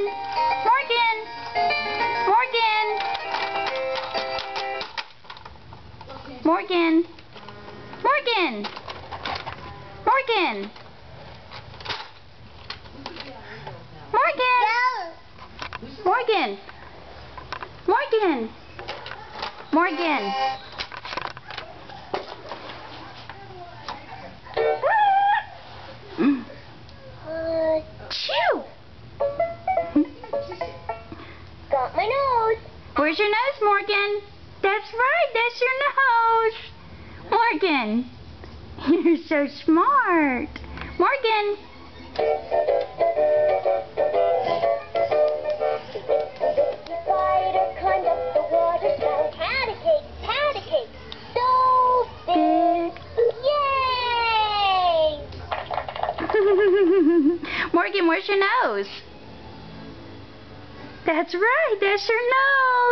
Morgan! Morgan! Morgan! Morgan! Morgan! Morgan! Morgan! Morgan! Morgan! Chew! Got my nose. Where's your nose, Morgan? That's right, that's your nose. Morgan, you're so smart. Morgan. Spider climbed up the water spout. Had a cake, so big. Yay! Morgan, where's your nose? That's right, that's your nose.